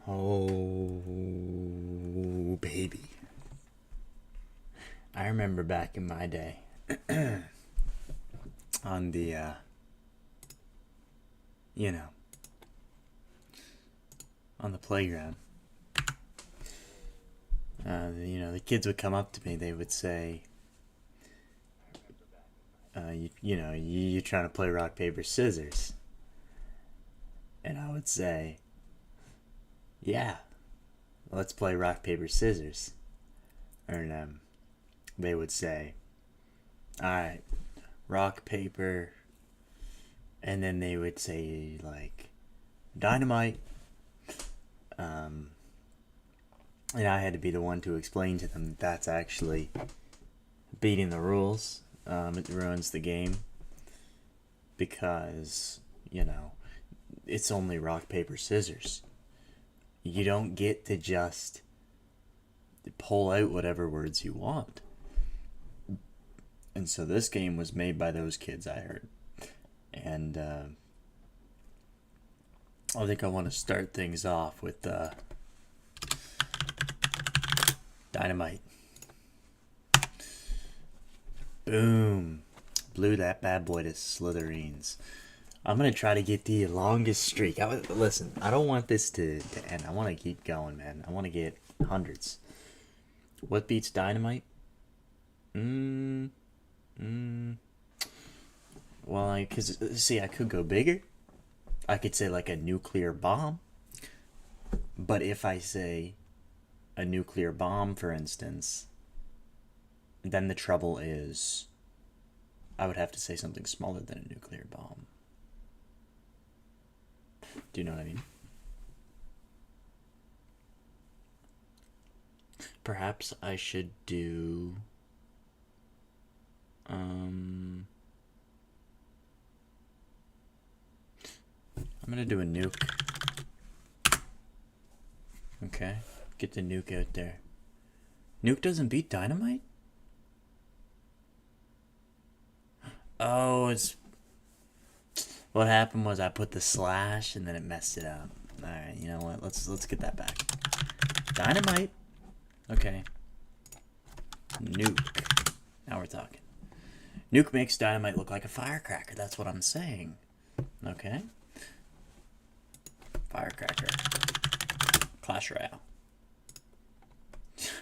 Oh, baby. I remember back in my day on the, you know, on the playground. The kids would come up to me. They would say, you trying to play rock, paper, scissors? And I would say, yeah, let's play rock, paper, scissors. And they would say, all right, rock, paper, and then they would say, like, dynamite. And I had to be the one to explain to them that that's actually beating the rules. It ruins the game because, it's only rock, paper, scissors. You don't get to just pull out whatever words you want. And so this game was made by those kids, I heard. And I think I want to start things off with dynamite. Boom. Blew that bad boy to smithereens. I'm going to try to get the longest streak. Listen, I don't want this to end. I want to keep going, man. I want to get hundreds. What beats dynamite? Well, because, see, I could go bigger. I could say, like, a nuclear bomb. But if I say a nuclear bomb, for instance, then the trouble is I would have to say something smaller than a nuclear bomb. Do you know what I mean? Perhaps I should do I'm gonna do a nuke. Okay, get the nuke out there. Nuke doesn't beat dynamite? Oh, it's... What happened was I put the slash and then it messed it up. Alright, you know what? Let's get that back. Dynamite. Okay. Nuke. Now we're talking. Nuke makes dynamite look like a firecracker. That's what I'm saying. Okay. Firecracker. Clash Royale.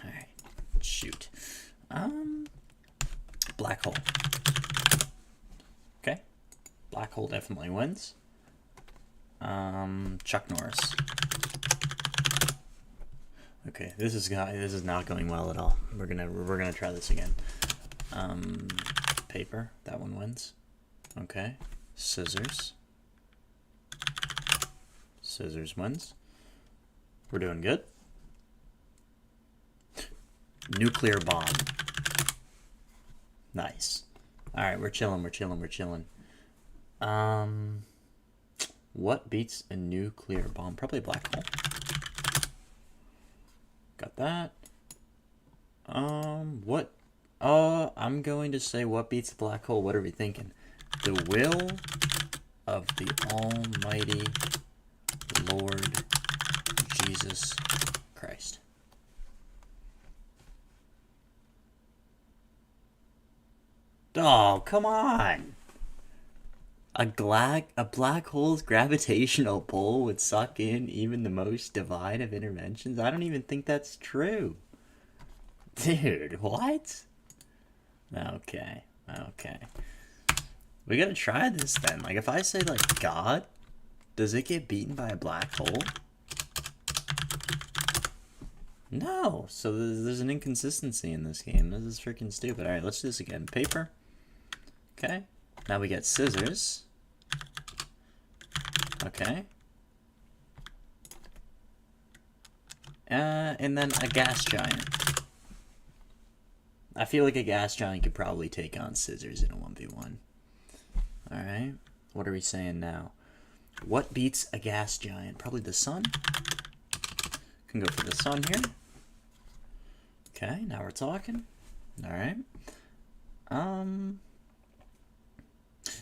Alright. Shoot. Black hole. Okay. Black hole definitely wins. Chuck Norris. Okay, this is not going well at all. We're gonna try this again. Paper, that one wins. Okay. Scissors. Scissors wins. We're doing good. Nuclear bomb. Nice. Alright, we're chilling. What beats a nuclear bomb? Probably a black hole. Got that. What? I'm going to say what beats a black hole. What are we thinking? The will of the Almighty Lord Jesus Christ. Oh, come on! A black hole's gravitational pull would suck in even the most divine of interventions? I don't even think that's true. Dude, what? Okay. We gotta try this then. Like, if I say, like, God, does it get beaten by a black hole? No. So there's an inconsistency in this game. This is freaking stupid. Alright, let's do this again. Paper. Okay. Now we get scissors. Okay. And then a gas giant. I feel like a gas giant could probably take on scissors in a 1v1. Alright. What are we saying now? What beats a gas giant? Probably the sun. Can go for the sun here. Okay, now we're talking. Alright.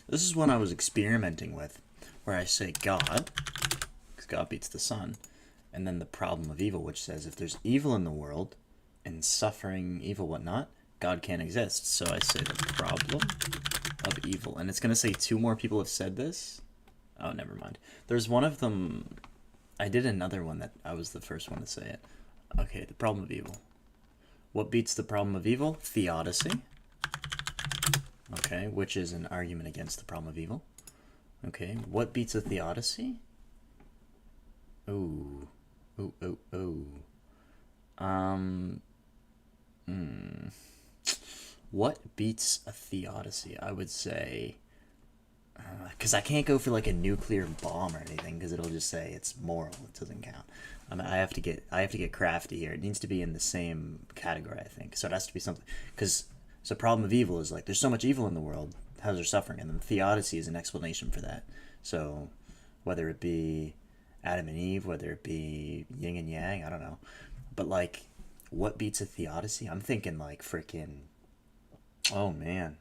This is one I was experimenting with, where I say God, because God beats the sun, and then the problem of evil, which says if there's evil in the world and suffering, evil, whatnot, God can't exist. So I say the problem of evil. And it's going to say 2 more people have said this. Oh, never mind. There's one of them. I did another one that I was the first one to say it. Okay, the problem of evil. What beats the problem of evil? Theodicy. Okay, which is an argument against the problem of evil. Okay, what beats a theodicy? Ooh. Ooh, ooh, ooh. What beats a theodicy? I would say, because I can't go for like a nuclear bomb or anything, because it'll just say it's moral. It doesn't count. I have to get crafty here. It needs to be in the same category, I think. So it has to be something, because so problem of evil is like there's so much evil in the world. How's there suffering? And then theodicy is an explanation for that. So whether it be Adam and Eve, whether it be yin and yang, I don't know. But like, what beats a theodicy? I'm thinking like freaking. Oh man.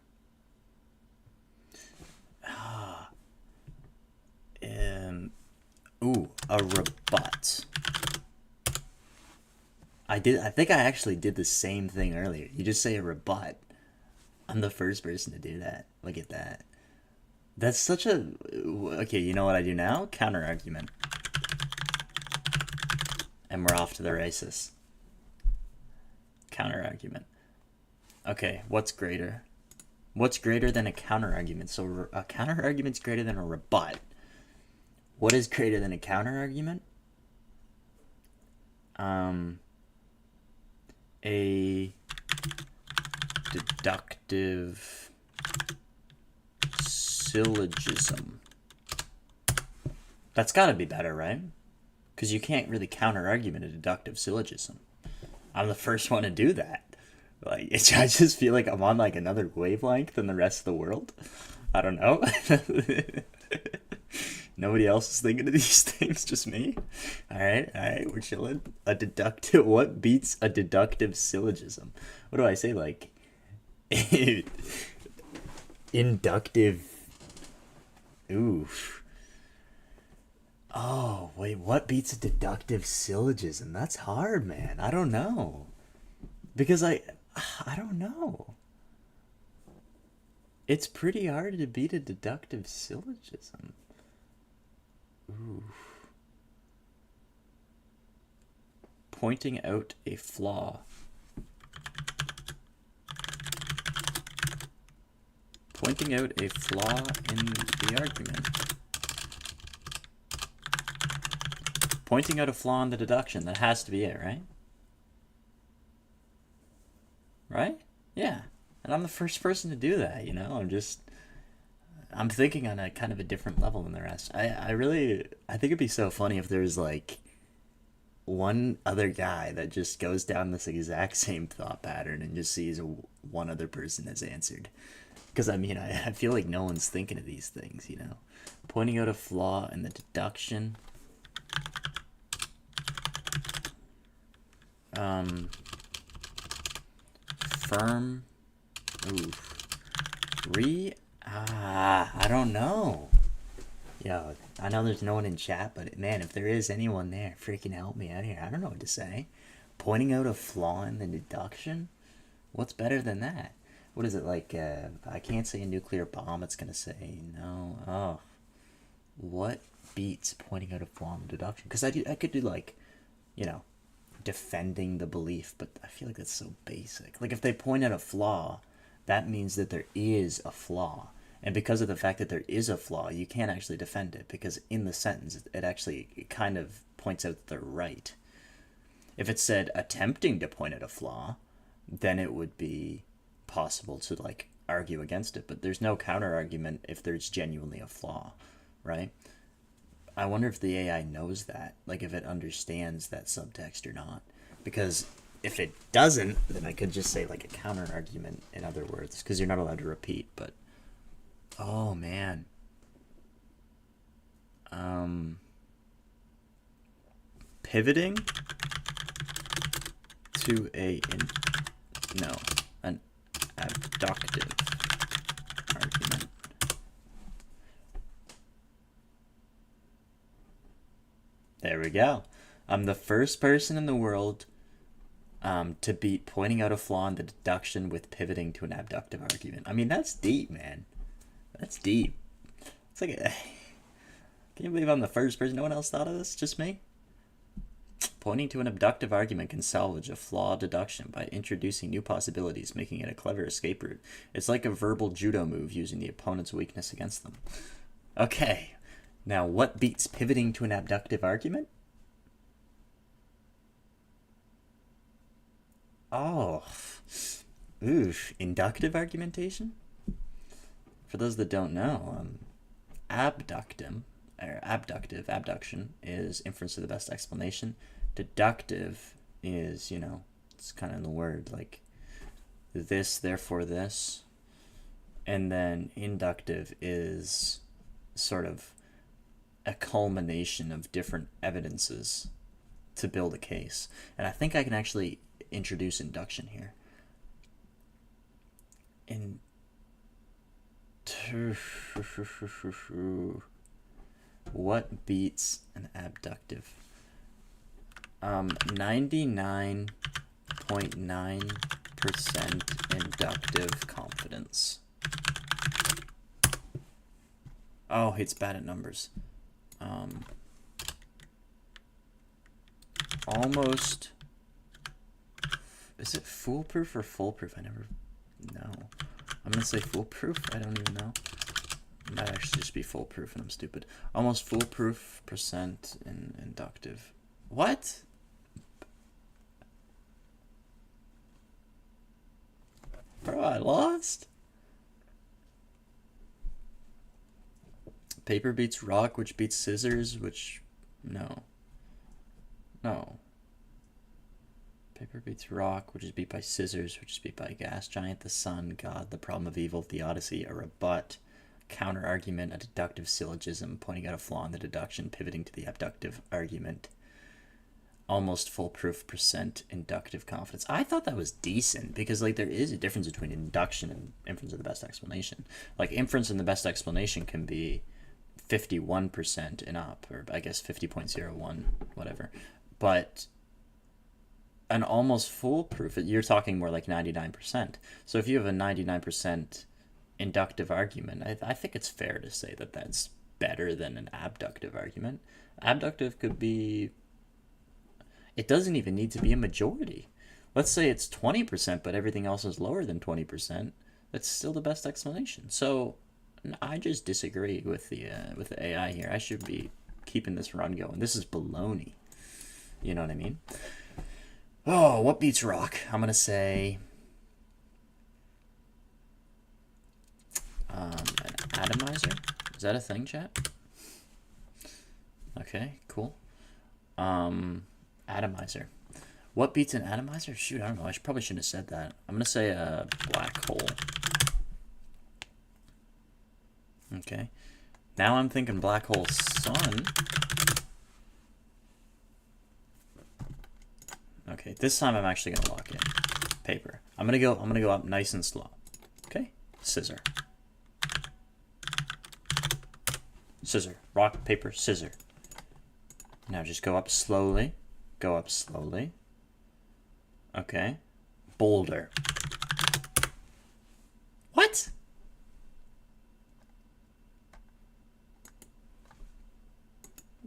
Ooh, a rebut. I think I actually did the same thing earlier. You just say a rebut. I'm the first person to do that. Look at that. That's such a... Okay, you know what I do now? Counter argument. And we're off to the races. Counter argument. Okay, what's greater? What's greater than a counter argument? So a counter argument's greater than a rebut. What is greater than a counter argument? A deductive syllogism. That's got to be better, right? Because you can't really counter argument a deductive syllogism. I'm the first one to do that. Like, I just feel like I'm on like another wavelength than the rest of the world. I don't know. Nobody else is thinking of these things, just me. All right, we're chilling. A deductive. What beats a deductive syllogism? What do I say? Like, inductive. Oof. Oh wait, what beats a deductive syllogism? That's hard, man. I don't know, because I don't know. It's pretty hard to beat a deductive syllogism. Ooh. Pointing out a flaw. Pointing out a flaw in the argument. Pointing out a flaw in the deduction. That has to be it, right? Right? Yeah. And I'm the first person to do that, you know? I'm thinking on a kind of a different level than the rest. I think it'd be so funny if there's like one other guy that just goes down this exact same thought pattern and just sees one other person has answered. Because I mean, I feel like no one's thinking of these things, you know? Pointing out a flaw in the deduction. Firm. Oof. I don't know. Yo, I know there's no one in chat, but man, if there is anyone there, freaking help me out here. I don't know what to say. Pointing out a flaw in the deduction? What's better than that? What is it like? I can't say a nuclear bomb. It's gonna say no. Oh, what beats pointing out a flaw in the deduction? Because I could do like, you know, defending the belief, but I feel like that's so basic. Like if they point out a flaw, that means that there is a flaw. And because of the fact that there is a flaw, you can't actually defend it, because in the sentence, it kind of points out that they're right. If it said attempting to point out a flaw, then it would be possible to like argue against it. But there's no counter argument if there's genuinely a flaw, right? I wonder if the AI knows that, like if it understands that subtext or not. Because if it doesn't, then I could just say like a counter argument, in other words, because you're not allowed to repeat. But oh man, pivoting to an abductive argument. There we go. I'm the first person in the world to beat pointing out a flaw in the deduction with pivoting to an abductive argument. I mean, that's deep, man. That's deep. It's like, can you believe I'm the first person? No one else thought of this? Just me? Pointing to an abductive argument can salvage a flawed deduction by introducing new possibilities, making it a clever escape route. It's like a verbal judo move using the opponent's weakness against them. Okay, now what beats pivoting to an abductive argument? Oh, oof, inductive argumentation? For those that don't know, abduction is inference to the best explanation. Deductive is, it's kind of in the word, like this, therefore this. And then inductive is sort of a culmination of different evidences to build a case. And I think I can actually introduce induction here. What beats an abductive? 99.9% inductive confidence. Oh, it's bad at numbers. Almost. Is it foolproof or foolproof? I never know. I'm gonna say foolproof. I don't even know. It might actually just be foolproof and I'm stupid. Almost foolproof percent in inductive. What? Bro, I lost? Paper beats rock, which beats scissors, which... No. No. Paper beats rock, which is beat by scissors, which is beat by gas giant, the sun, God, the problem of evil, the Odyssey, a rebut, counter-argument, a deductive syllogism, pointing out a flaw in the deduction, pivoting to the abductive argument. Almost foolproof percent inductive confidence. I thought that was decent because like there is a difference between induction and inference of the best explanation. Like inference in the best explanation can be 51% and up, or I guess 50.01, whatever. But an almost foolproof, you're talking more like 99%. So if you have a 99% inductive argument, I think it's fair to say that that's better than an abductive argument. Abductive could be... It doesn't even need to be a majority. Let's say it's 20%, but everything else is lower than 20%. That's still the best explanation. So I just disagree with the AI here. I should be keeping this run going. This is baloney. You know what I mean? Oh, what beats rock? I'm gonna say an atomizer. Is that a thing, chat? Okay, cool. Atomizer. What beats an atomizer? Shoot, I don't know. Probably shouldn't have said that. I'm gonna say a black hole. Okay. Now I'm thinking black hole sun. Okay, this time I'm actually gonna lock in. Paper. I'm gonna go up nice and slow. Okay? Scissor. Scissor. Rock, paper, scissor. Now just go up slowly. Go up slowly. Okay. Boulder. What?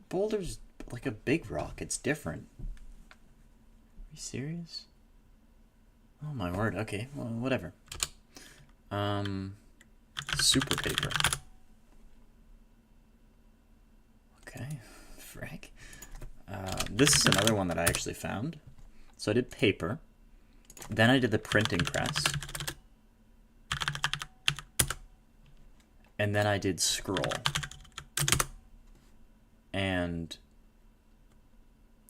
Boulder's like a big rock. It's different. Are you serious? Oh my word. Okay. Well, whatever. Super paper. Okay. Frick. This is another one that I actually found. So I did paper. Then I did the printing press. And then I did scroll. And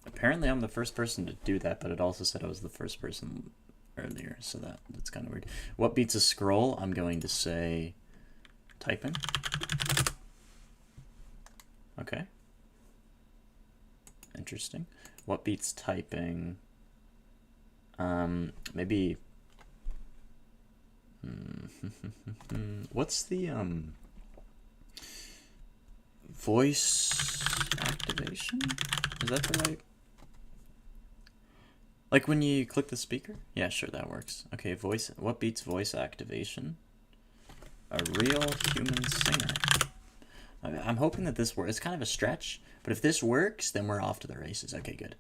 apparently I'm the first person to do that, but it also said I was the first person earlier, so that's kind of weird. What beats a scroll? I'm going to say typing. Okay. Interesting. What beats typing? Maybe... What's the, voice activation? Is that the right Like when you click the speaker? Yeah, sure, that works. Okay, voice. What beats voice activation? A real human singer. I'm hoping that this works. It's kind of a stretch, but if this works, then we're off to the races. Okay, good.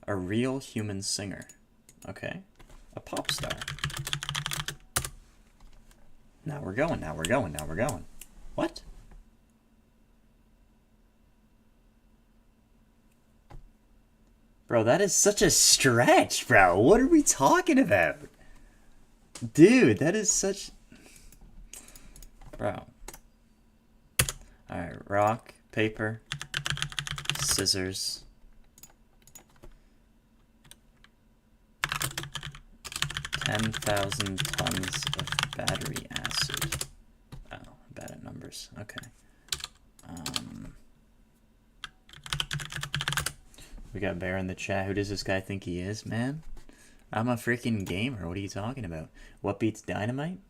A real human singer. Okay. A pop star. Now we're going, now we're going, now we're going. What? Bro, that is such a stretch, bro. What are we talking about? Dude, that is such... Bro. Alright, rock, paper, scissors. 10,000 tons of battery acid. Oh, bad at numbers. Okay. We got Bear in the chat. Who does this guy think he is, man? I'm a freaking gamer. What are you talking about? What beats Dynamite?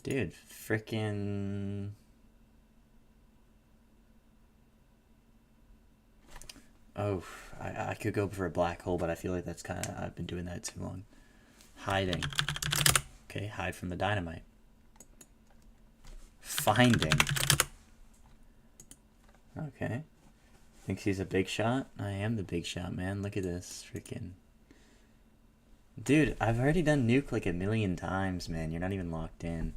Dude, freaking... Oh, I could go for a black hole, but I feel like that's kind of... I've been doing that too long. Hiding. Okay, hide from the dynamite. Finding. Okay. Thinks he's a big shot? I am the big shot, man. Look at this. Freaking... Dude, I've already done nuke like 1,000,000 times, man. You're not even locked in.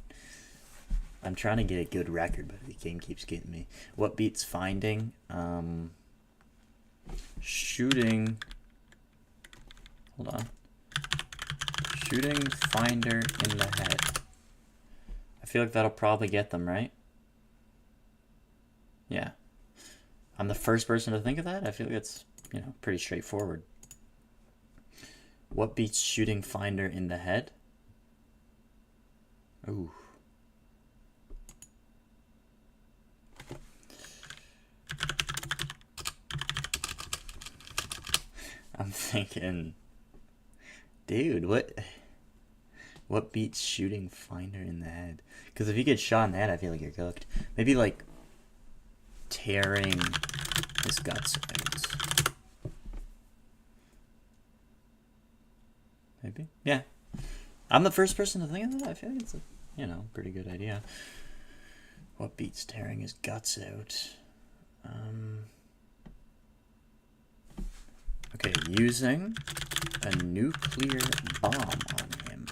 I'm trying to get a good record, but the game keeps getting me. What beats finding? Shooting... Hold on. Shooting finder in the head. I feel like that'll probably get them, right? Yeah. I'm the first person to think of that. I feel like it's, you know, pretty straightforward. What beats shooting finder in the head? Ooh. I'm thinking, dude, what beats shooting finder in the head? Because if you get shot in the head, I feel like you're cooked. Maybe like tearing his guts out. Maybe, yeah. I'm the first person to think of that. I feel like it's a, you know, pretty good idea. What beats tearing his guts out? Okay, using a nuclear bomb on him.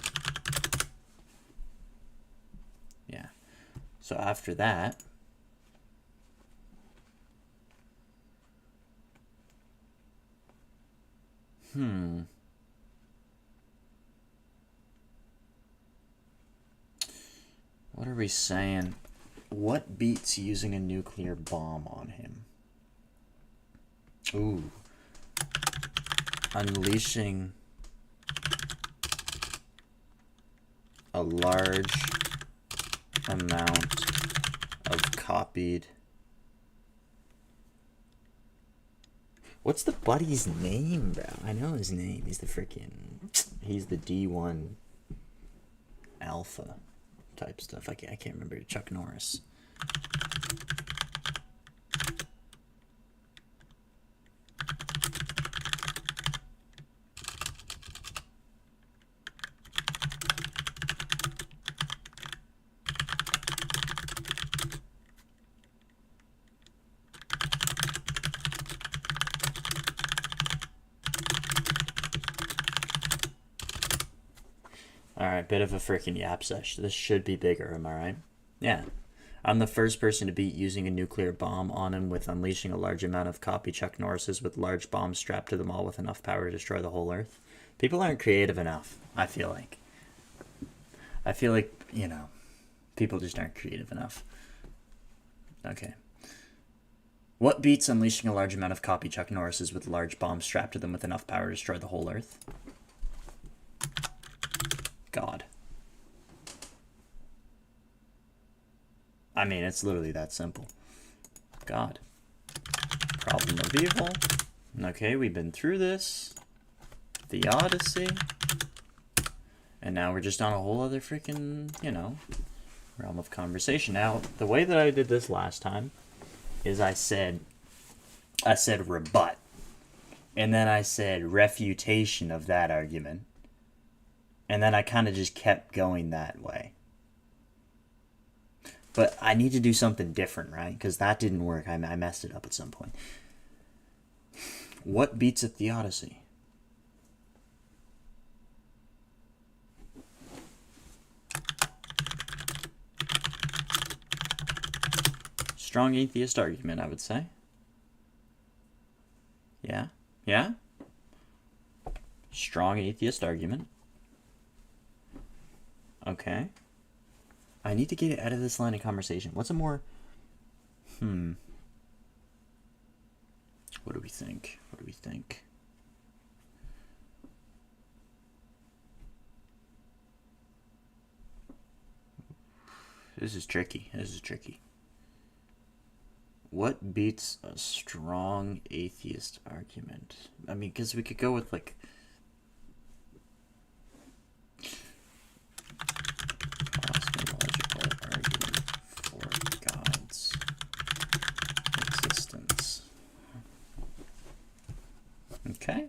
Yeah. So after that... What are we saying? What beats using a nuclear bomb on him? Ooh. Unleashing a large amount of copied... What's the buddy's name, bro? I know his name. He's the freaking... He's the D1 alpha type stuff. I can't remember. Chuck Norris. Alright, bit of a freaking yap sesh. This should be bigger, am I right? Yeah. I'm the first person to beat using a nuclear bomb on him with unleashing a large amount of copy Chuck Norris's with large bombs strapped to them all with enough power to destroy the whole Earth. People aren't creative enough, I feel like. I feel like, you know, people just aren't creative enough. Okay. What beats unleashing a large amount of copy Chuck Norris's with large bombs strapped to them with enough power to destroy the whole Earth? God. I mean, it's literally that simple. God. Problem of evil. Okay, we've been through this. The Odyssey. And now we're just on a whole other freaking, you know, realm of conversation. Now, the way that I did this last time is I said rebut. And then I said refutation of that argument. And then I kind of just kept going that way. But I need to do something different, right? Because that didn't work. I messed it up at some point. What beats a theodicy? Strong atheist argument, I would say. Yeah? Yeah? Strong atheist argument. Okay. I need to get it out of this line of conversation. What's a more... What do we think? What do we think? This is tricky. This is tricky. What beats a strong atheist argument? I mean, because we could go with, like... cosmological argument for God's existence. Okay.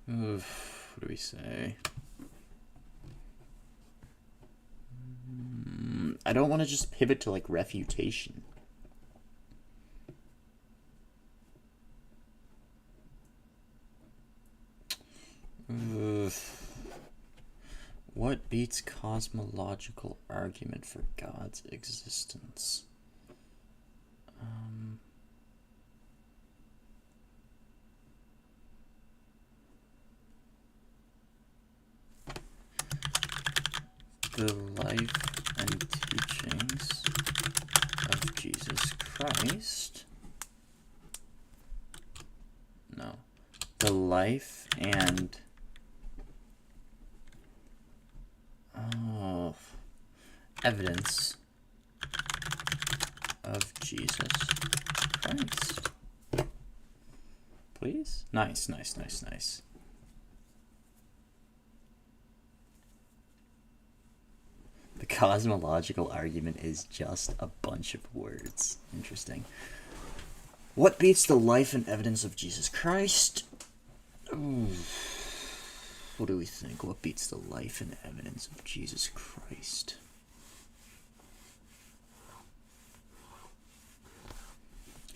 What do we say? I don't want to just pivot to, like, refutation. What beats cosmological argument for God's existence? The life and teachings of Jesus Christ. No. The life and evidence of Jesus Christ. Please? Nice, nice, nice, nice. The cosmological argument is just a bunch of words. Interesting. What beats the life and evidence of Jesus Christ? Ooh. What do we think? What beats the life and evidence of Jesus Christ?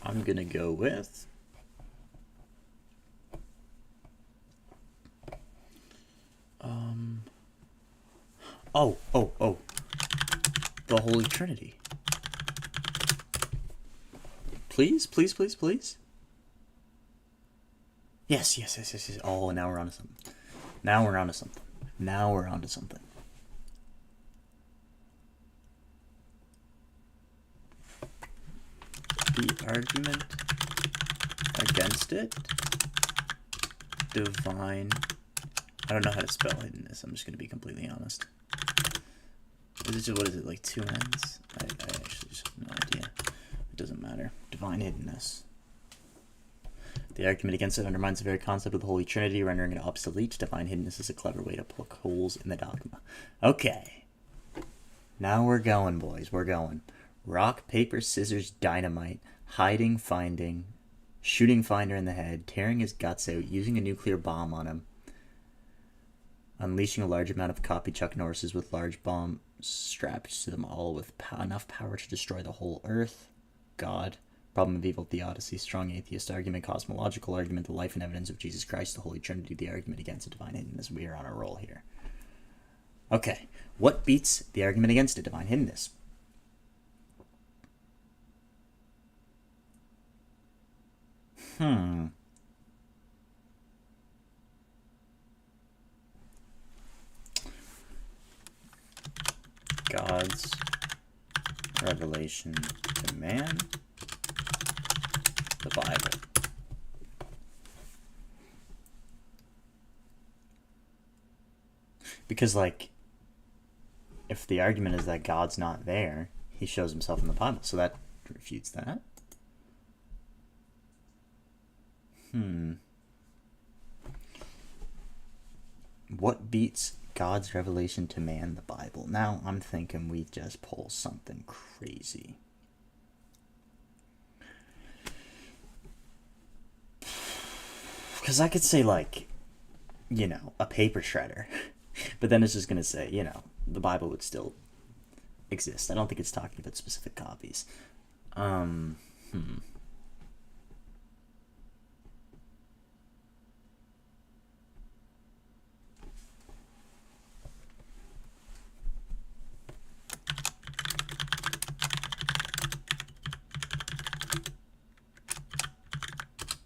I'm gonna go with... Oh. The Holy Trinity. Please, please, please, please. Yes. Oh, now we're onto something. Now we're onto something. The argument against it, divine... I don't know how to spell hiddenness. I'm just going to be completely honest. What is it, like 2 N's? I actually just have no idea. It doesn't matter. Divine hiddenness. The argument against it undermines the very concept of the Holy Trinity, rendering it obsolete. Divine hiddenness is a clever way to poke holes in the dogma. Okay. Now we're going, boys. We're going. Rock, paper, scissors, dynamite, hiding, finding, shooting Finder in the head, tearing his guts out, using a nuclear bomb on him, unleashing a large amount of copy Chuck Norrises with large bombs strapped to them all with enough power to destroy the whole earth, God, problem of evil, theodicy, strong atheist argument, cosmological argument, the life and evidence of Jesus Christ, the Holy Trinity, the argument against the divine hiddenness. We are on a roll here. Okay, what beats the argument against a divine hiddenness? God's revelation to man, the Bible. Because, like, if the argument is that God's not there, he shows himself in the Bible, so that refutes that. What beats God's revelation to man, the Bible? Now I'm thinking we just pull something crazy. Because I could say, like, you know, a paper shredder. But then it's just going to say, you know, the Bible would still exist. I don't think it's talking about specific copies.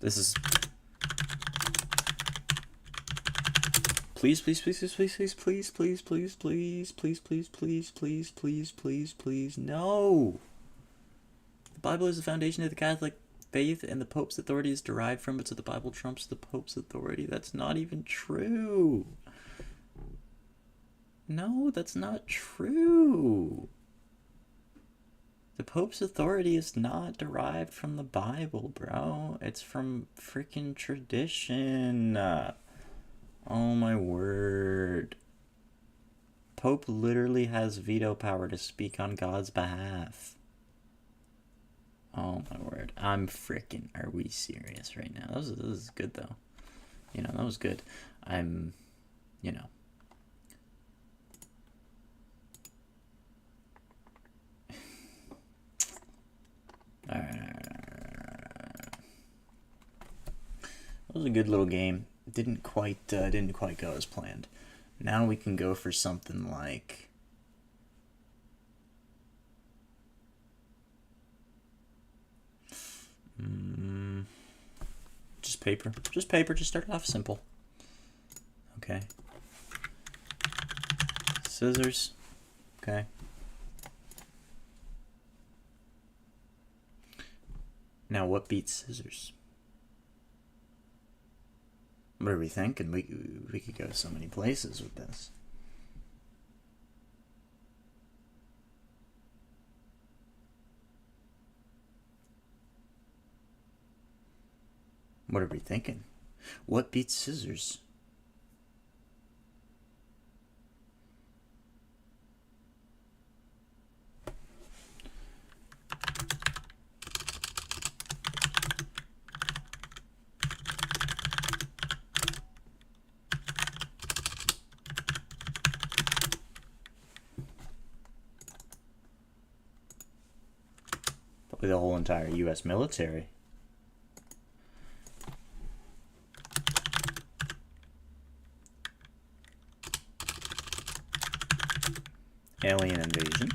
This is... Please, please, please, please, please, please, please, please, please, please, please, please, please, please, please, please, no. The Bible is the foundation of the Catholic faith, and the Pope's authority is derived from it, so the Bible trumps the Pope's authority. That's not even true. No, that's not true. The Pope's authority is not derived from the Bible, bro. It's from freaking tradition. Oh my word. Pope literally has veto power to speak on God's behalf. Oh my word. I'm freaking... Are we serious right now? This is good though. You know, that was good. I'm... You know. Alright. That was a good little game. Didn't quite go as planned. Now we can go for something like... just paper. Just paper. Just start off simple. Okay. Scissors. Okay. Now what beats scissors? What are we thinking? We could go so many places with this. What are we thinking? What beats scissors? Probably the whole entire U.S. military. Alien invasion.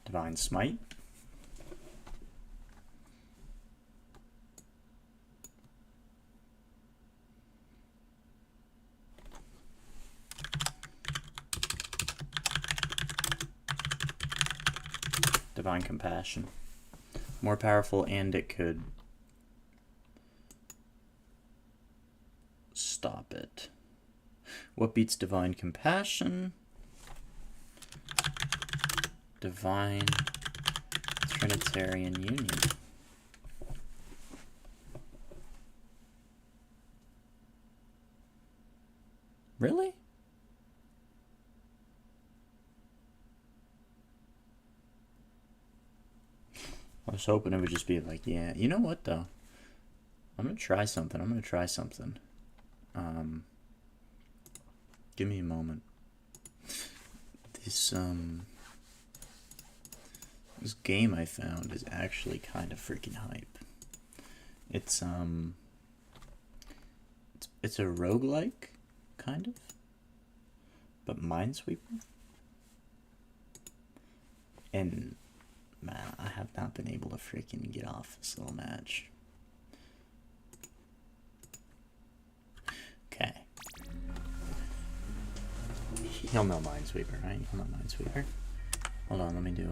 Divine Smite. Divine Compassion. More powerful, and it could stop it. What beats Divine Compassion? Divine Trinitarian Union. Really? I was hoping it would just be like, yeah, you know what though? I'm gonna try something. Give me a moment. This game I found is actually kind of freaking hype. It's a roguelike, kind of, but Minesweeper. And man, I have not been able to freaking get off this little match. Okay. He'll know Minesweeper, right? He'll know Minesweeper. Hold on, let me do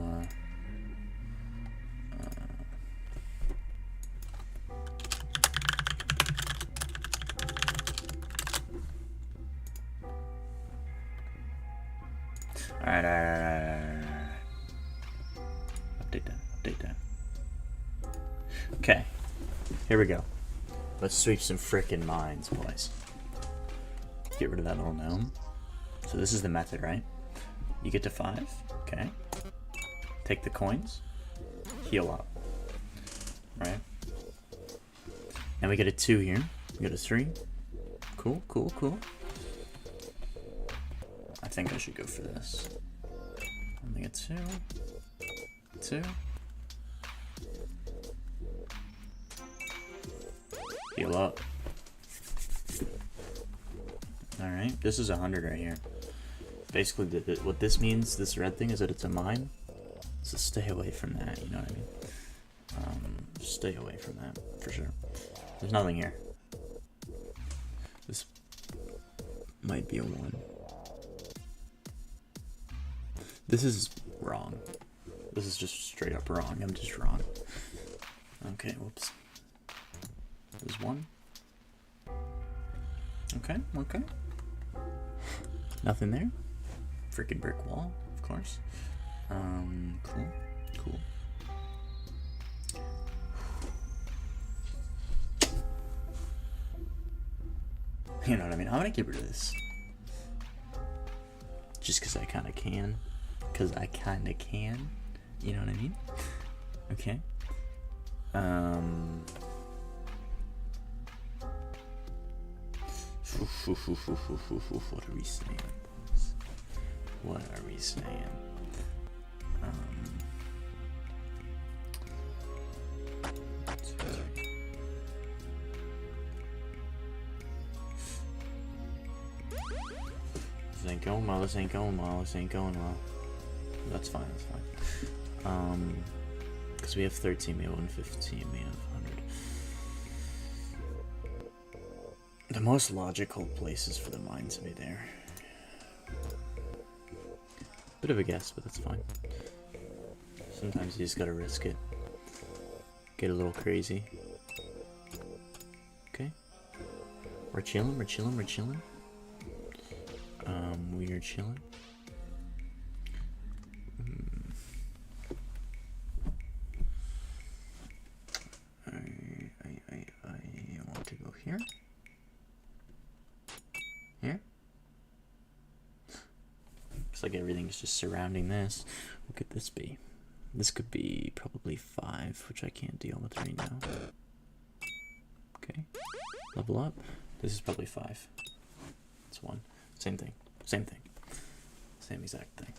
Alright. Update that. update day. Okay, here we go. Let's sweep some frickin' mines, boys. Get rid of that little gnome. So this is the method, right? You get to 5, okay. Take the coins, heal up, right? Now we get a 2 here. We get a 3. Cool, cool, cool. I think I should go for this. I think it's 2. 2. Heal up. Alright, this is 100 right here. Basically, what this means, this red thing, is that it's a mine. So stay away from that, you know what I mean? Stay away from that, for sure. There's nothing here. This might be a 1. This is wrong. This is just straight up wrong. I'm just wrong. Okay, whoops. There's 1. Okay, okay. Nothing there. Freaking brick wall, of course. Cool, cool. You know what I mean? I'm gonna get rid of this. Just because I kind of can. Because I kind of can. You know what I mean? Okay. What are we saying? What are we saying? This ain't going well, this ain't going well, this ain't going well. That's fine, that's fine. Because we have 13, we have 115, we have 100. The most logical places for the mines to be there. Bit of a guess, but that's fine. Sometimes you just gotta risk it. Get a little crazy. Okay. We're chilling, we're chilling, we're chilling. We are chilling. I want to go here. Here. Looks like everything's just surrounding this. What could this be? This could be probably 5, which I can't deal with right now. Okay. Level up. This is probably 5. It's 1. Same thing. Same thing. Same exact thing.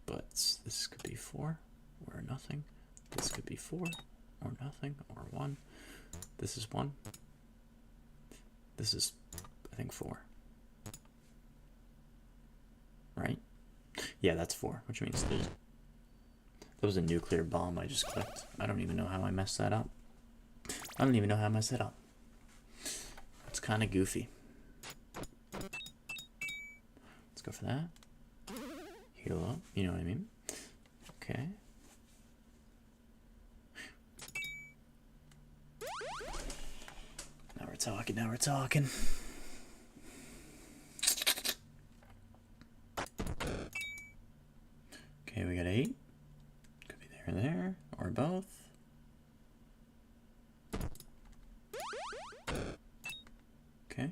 But this could be 4 or nothing. This could be 4 or nothing or 1. This is 1. This is, I think, 4. Right? Yeah, that's 4, which means that was a nuclear bomb I just clicked. I don't even know how I messed that up. I don't even know how I messed it up. It's kind of goofy. Let's go for that. Heal up, you know what I mean? Okay. Now we're talking, now we're talking. Okay, we got 8. Could be there or there, or both. Okay.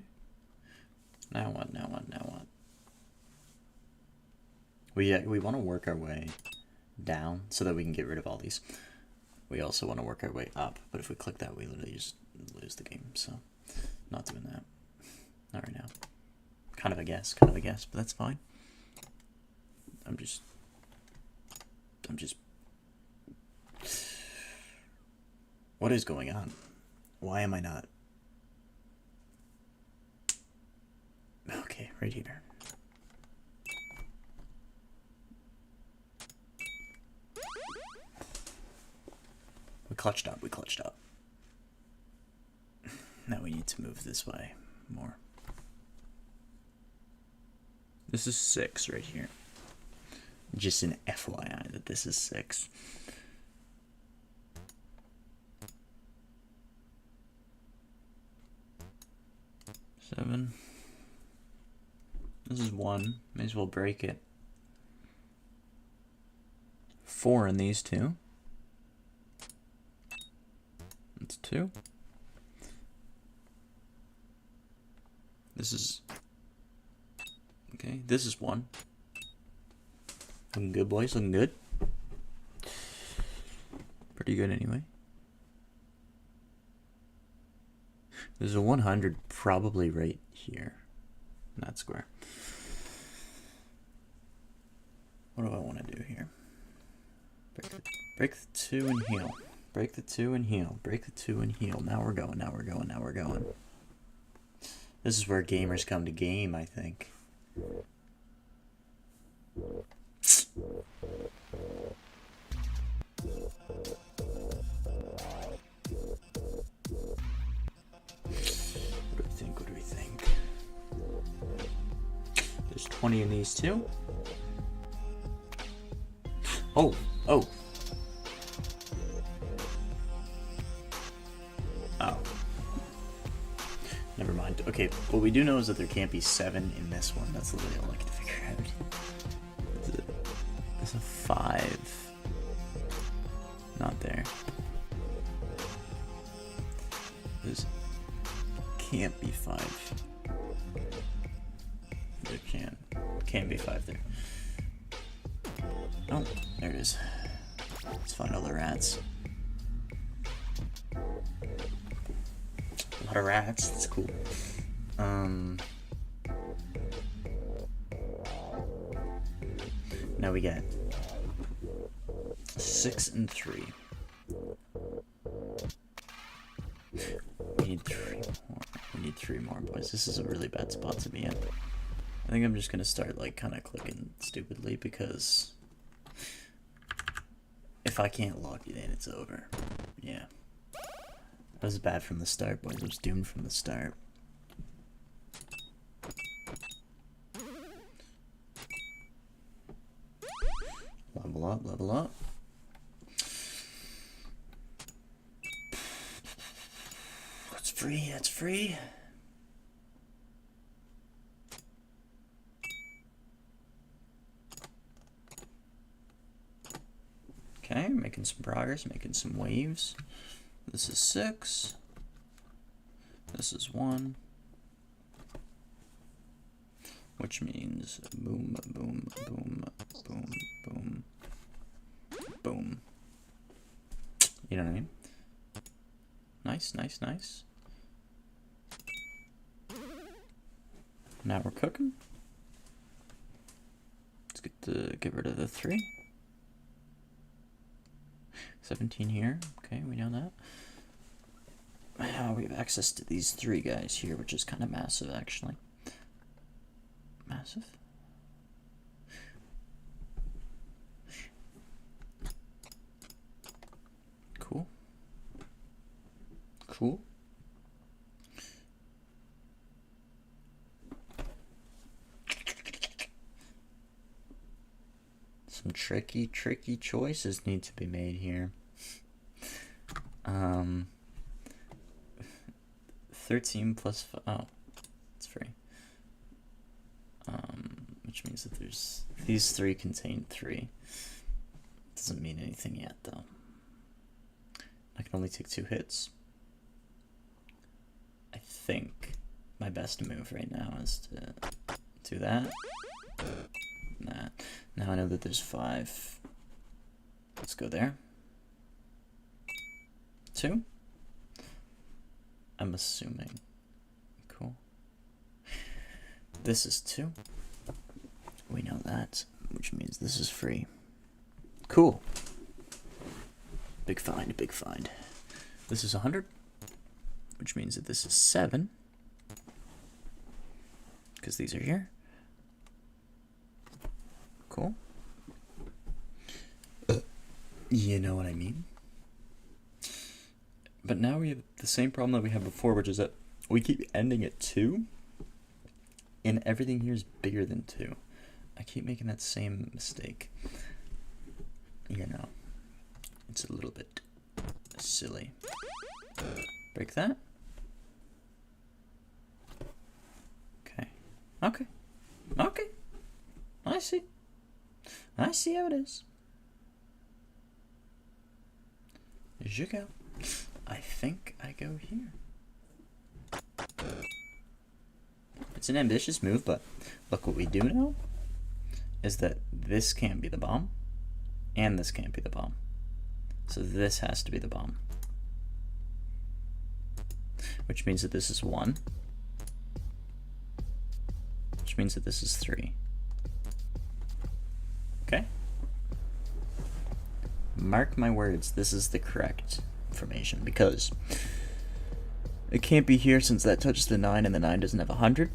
Now what, now what, now what? We want to work our way down so that we can get rid of all these. We also want to work our way up, but if we click that, we literally just lose the game, so not doing that. Not right now. Kind of a guess, but that's fine. I'm just... What is going on? Why am I not? Okay, right here. We clutched up, we clutched up. Now we need to move this way more. This is 6 right here. Just an FYI that this is 6. Seven. This is 1. May as well break it. 4 in these two. That's 2. This is... Okay, this is 1. Looking good, boys. Looking good. Pretty good anyway. There's a 100 probably right here. In that square. What do I want to do here? Break the 2 and heal. Break the 2 and heal. Break the 2 and heal. Now we're going. Now we're going. Now we're going. This is where gamers come to game, I think. What do we think? What do we think? There's 20 in these two. Oh, oh. Oh. Never mind. Okay, what we do know is that there can't be 7 in this one. That's literally all I can figure out. There's a 5. Not there. There's can't be 5. There can't be 5 there. Oh, there it is. Let's find all the rats. A lot of rats. That's cool. Now we get 6 and 3. We need 3 more. We need 3 more, boys. This is a really bad spot to be in. I think I'm just gonna start like kind of clicking stupidly because if I can't lock it in, it's over. Yeah. That was bad from the start, boys. It was doomed from the start. Level up, level up. That's free, that's free. Okay, making some progress, making some waves. This is 6. This is 1. Which means boom, boom, boom, boom, boom, boom. You know what I mean? Nice, nice, nice. Now we're cooking. Let's get rid of the 3. 17 here. Okay, we know that. We have access to these 3 guys here, which is kind of massive, actually. Massive? Cool. Cool. Some tricky choices need to be made here. 13 plus 5. Oh, it's free. Which means that there's these 3 contain 3. Doesn't mean anything yet, though. I can only take 2 hits. I think my best move right now is to do that. That. Now I know that there's 5. Let's go there. 2. I'm assuming. Cool. This is 2. We know that, which means this is free. Cool. Big find, big find. This is 100, which means that this is 7. Because these are here. Cool. You know what I mean? But now we have the same problem that we had before, which is that we keep ending at 2, and everything here is bigger than 2. I keep making that same mistake. You know, it's a little bit silly. Break that. Okay. Okay. Okay. I see. I see how it is. Je go. I think I go here. It's an ambitious move, but look, what we do know is that this can't be the bomb, and this can't be the bomb. So this has to be the bomb. Which means that this is 1. Which means that this is 3. Okay? Mark my words, this is the correct information, because it can't be here since that touches the 9 and the 9 doesn't have 100.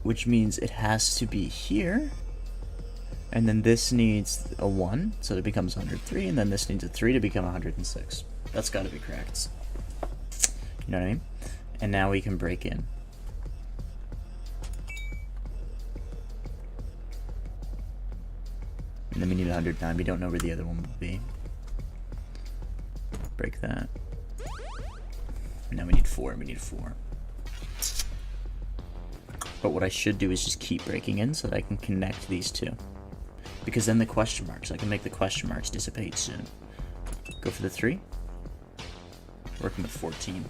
Which means it has to be here. And then this needs a 1, so it becomes 103, and then this needs a 3 to become 106. That's got to be correct. You know what I mean? And now we can break in. And then we need 109. We don't know where the other one will be. Break that. And now we need 4. We need 4. But what I should do is just keep breaking in so that I can connect these two. Because then the question marks, I can make the question marks dissipate soon. Go for the 3. Working with 14.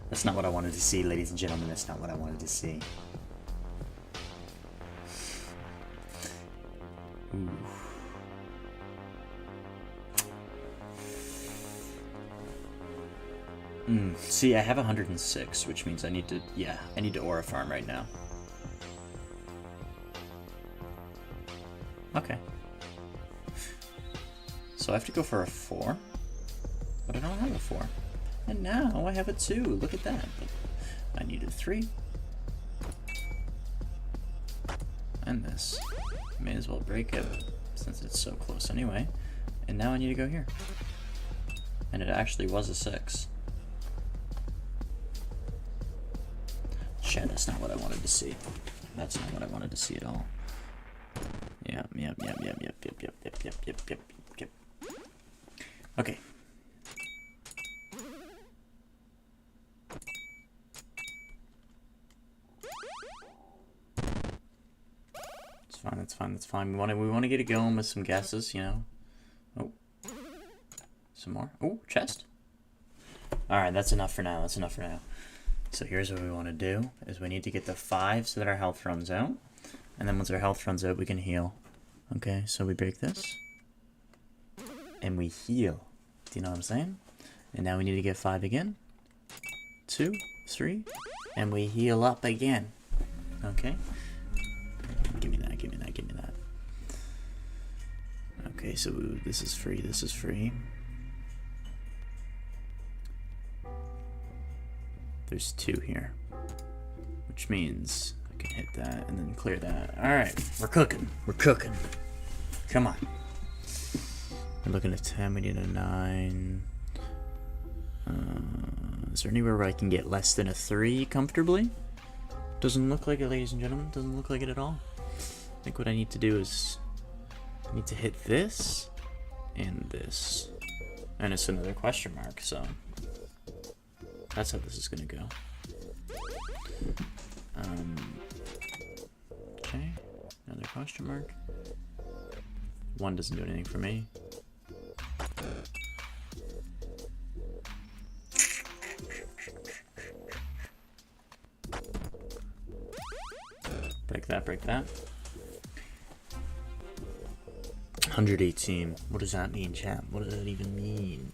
That's not what I wanted to see, ladies and gentlemen. That's not what I wanted to see. Ooh. See, I have 106, which means I need to, I need to aura farm right now. Okay. So I have to go for a 4, but I don't have a 4. And now I have a 2, look at that. I need a 3. And this. May as well break it, since it's so close anyway. And now I need to go here. And it actually was a 6. Shit, that's not what I wanted to see. That's not what I wanted to see at all. Yep. Okay. It's fine. We want to get it going with some guesses, you know. Oh. Some more. Oh, chest. Alright, that's enough for now. So here's what we want to do, is we need to get the 5 so that our health runs out. And then once our health runs out, we can heal. Okay, so we break this. And we heal. Do you know what I'm saying? And now we need to get 5 again. 2, 3. And we heal up again. Okay? Give me that. Okay, so this is free. There's 2 here, which means I can hit that and then clear that. All right, we're cooking. Come on. We're looking at 10. We need a 9. Is there anywhere where I can get less than a 3 comfortably? Doesn't look like it, ladies and gentlemen. Doesn't look like it at all. I think what I need to do is I need to hit this and this, and it's another question mark. So. That's how this is gonna go. Okay, another question mark. 1 doesn't do anything for me. Break that. 118. What does that mean, chat? What does that even mean?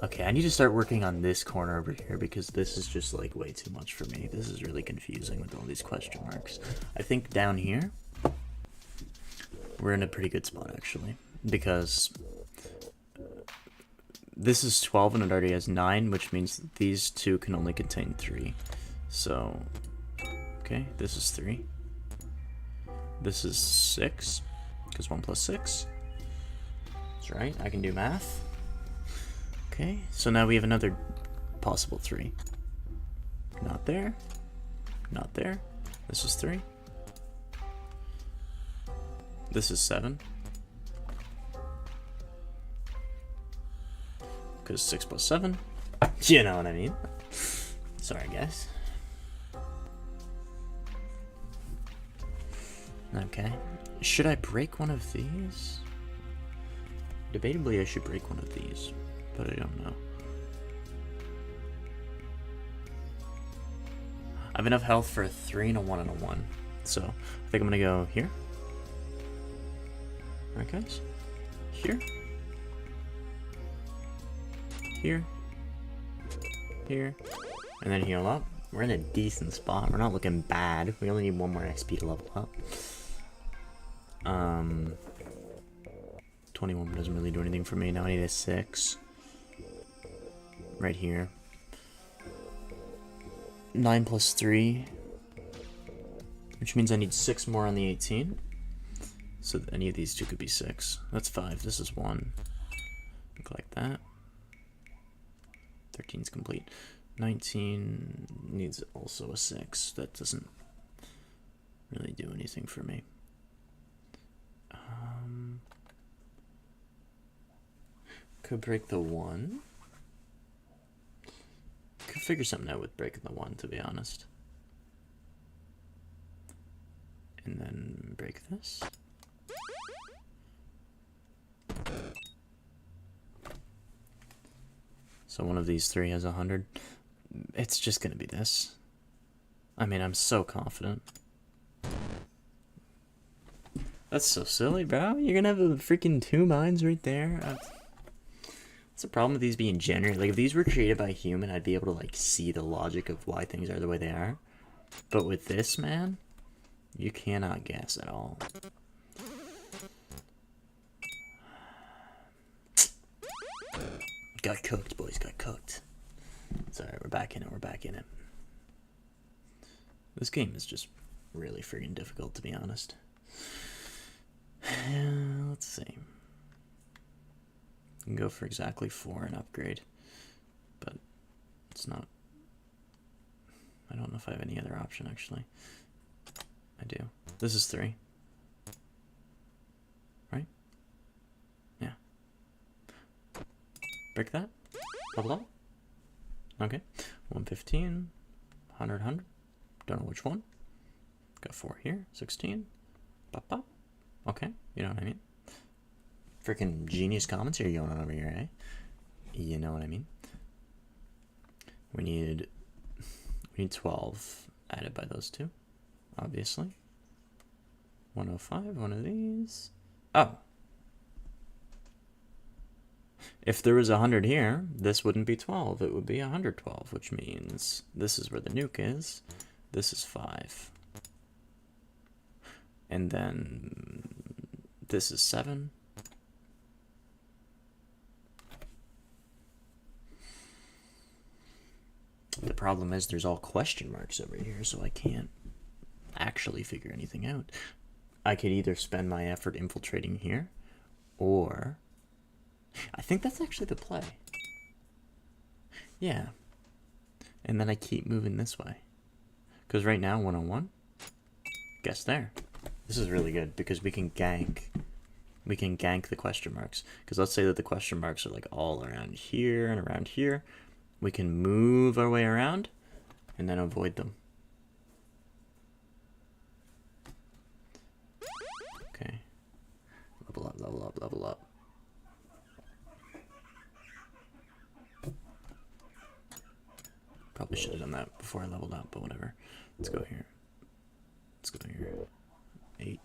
Okay, I need to start working on this corner over here because this is just like way too much for me. This is really confusing with all these question marks. I think down here, we're in a pretty good spot actually, because this is 12 and it already has 9, which means these 2 can only contain 3. So, okay, this is 3. This is 6, because 1 plus 6. That's right, I can do math. Okay, so now we have another possible 3. Not there. Not there. This is 3. This is 7. Because 6 plus 7. You know what I mean. Sorry, guys. Okay. Should I break one of these? Debatably, I should break one of these, but I don't know. I have enough health for a 3 and a 1 and a 1. So, I think I'm gonna go here. Alright, guys. Here. Here. Here. And then heal up. We're in a decent spot. We're not looking bad. We only need 1 more XP to level up. 21 doesn't really do anything for me. Now I need a 6. Right here. 9 plus 3. Which means I need 6 more on the 18. So any of these two could be 6. That's 5. This is 1. Look like that. 13's complete. 19 needs also a 6. That doesn't really do anything for me. Could break the 1. Could figure something out with breaking the 1, to be honest. And then break this. So one of these 3 has 100. It's just gonna be this. I mean, I'm so confident. That's so silly, bro. You're gonna have a freaking 2 mines right there. What's the problem with these being generated? Like, if these were created by a human, I'd be able to, like, see the logic of why things are the way they are. But with this, man, you cannot guess at all. Got cooked, boys. Got cooked. It's alright. We're back in it. We're back in it. This game is just really friggin' difficult, to be honest. Let's see. Can go for exactly 4 and upgrade, but it's not. I don't know if I have any other option, actually. I do. This is 3. Right? Yeah. Break that. Level up. Okay. 115. 100, 100. Don't know which one. Got 4 here. 16. Pop, pop. Okay. You know what I mean? Freaking genius commentary going on over here, eh? You know what I mean? We need 12 added by those 2, obviously. 105, one of these. Oh. If there was 100 here, this wouldn't be 12. It would be 112, which means this is where the nuke is. This is 5. And then this is 7. The problem is there's all question marks over here, so I can't actually figure anything out. I could either spend my effort infiltrating here, or I think that's actually the play. Yeah. And then I keep moving this way. Because right now, 101, guess there. This is really good because we can gank. We can gank the question marks. Because let's say that the question marks are like all around here and around here. We can move our way around and then avoid them. Okay. Level up, level up, level up. Probably should have done that before I leveled up, but whatever. Let's go here. Let's go here. 8.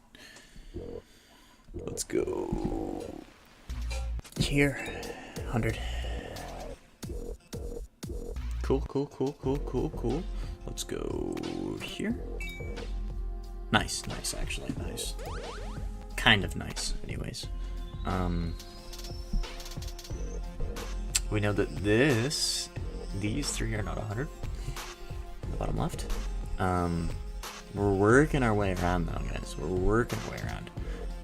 Let's go here. 100. Cool, cool, cool, cool, cool, cool. Let's go here. Nice, nice, actually, nice. Kind of nice, anyways. We know that these 3 are not 100. The bottom left. We're working our way around though, guys. We're working our way around.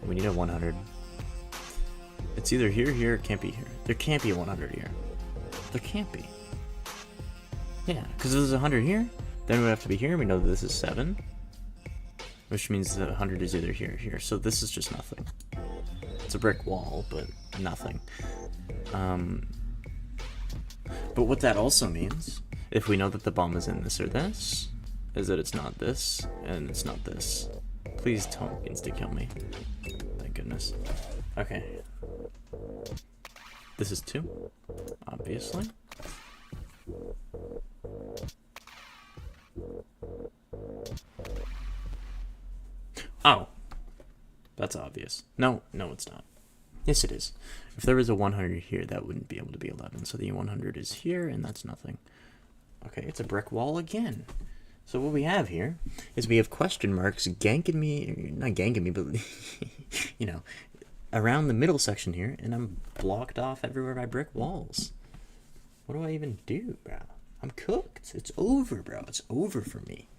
We need a 100. It's either here, here, it can't be here. There can't be a 100 here. There can't be. Yeah, because if there's 100 here, then it would have to be here. We know that this is 7, which means that 100 is either here or here. So this is just nothing. It's a brick wall, but nothing. But what that also means, if we know that the bomb is in this or this, is that it's not this, and it's not this. Please don't insta-kill me. Thank goodness. Okay. This is 2, obviously. Oh. That's obvious. No, it's not. Yes, it is. If there was a 100 here, that wouldn't be able to be 11. So the 100 is here, and that's nothing. Okay, it's a brick wall again. So what we have here is we have question marks ganking me, not ganking me, but, you know, around the middle section here, and I'm blocked off everywhere by brick walls. What do I even do, bro? I'm cooked. It's over, bro. It's over for me.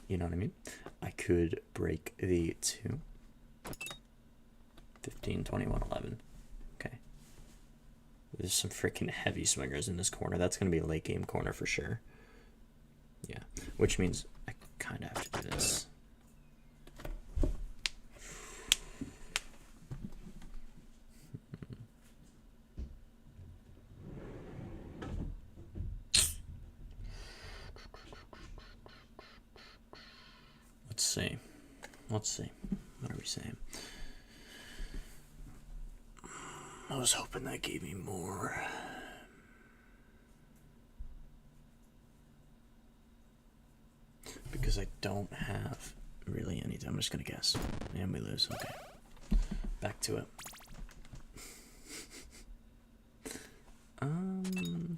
You know what I mean? I could break the 2. 15, 21, 11. Okay. There's some freaking heavy swingers in this corner. That's going to be a late game corner for sure. Yeah. Which means I kind of have to do this. Let's see. What are we saying? I was hoping that gave me more. Because I don't have really anything. I'm just going to guess. And we lose. Okay. Back to it.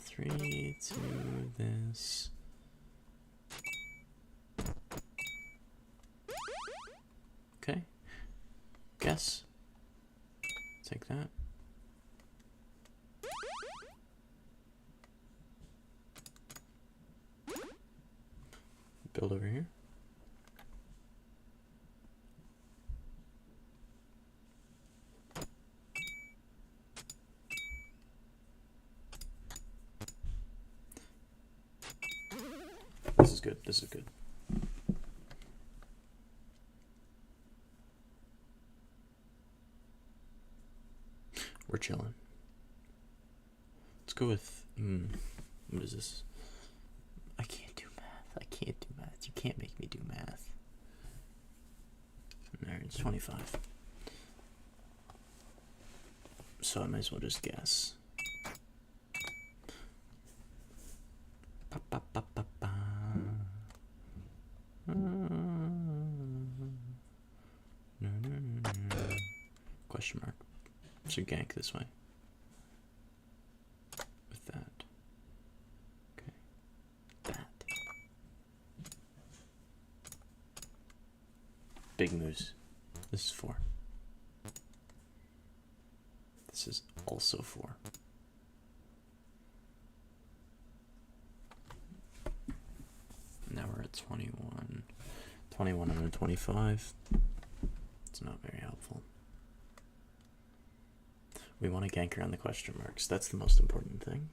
3, 2, this. Okay. Guess. Take that. Build over here. This is good. This is good. We're chilling. Let's go with what is this? I can't do math. I can't do math. You can't make me do math. Alright, it's 25. So I might as well just guess. Ba, ba, ba, ba, ba. Question mark. So gank this way. With that. Okay. That. Big moves. This is 4. This is also 4. Now we're at 21. 21 and then 25. It's not very helpful. We want to gank around the question marks. That's the most important thing.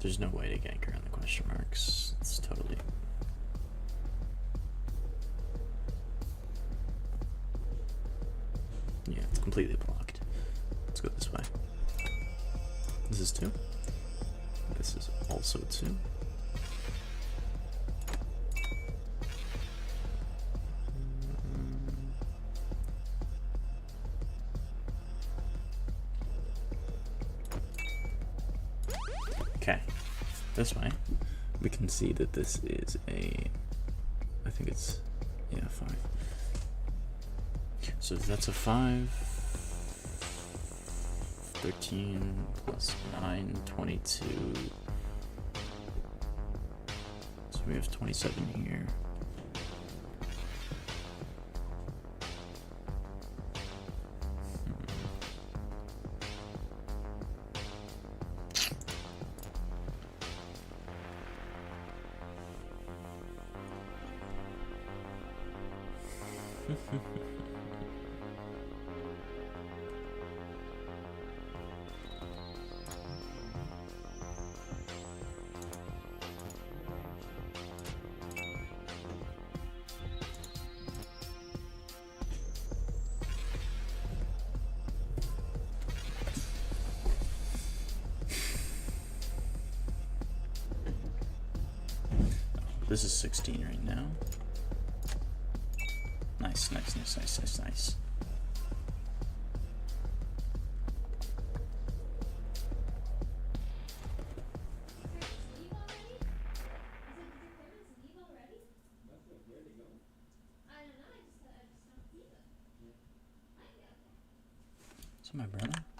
There's no way to gank around the question marks. It's totally... Yeah, it's completely blocked. Let's go this way. This is 2. This is also 2. Okay, this way, we can see that this is a, I think it's, yeah, 5. So that's a 5, 13 plus 9, 22. So we have 27 here. This is 16 right now. Nice, nice, nice, nice, nice, nice. Is that my brother?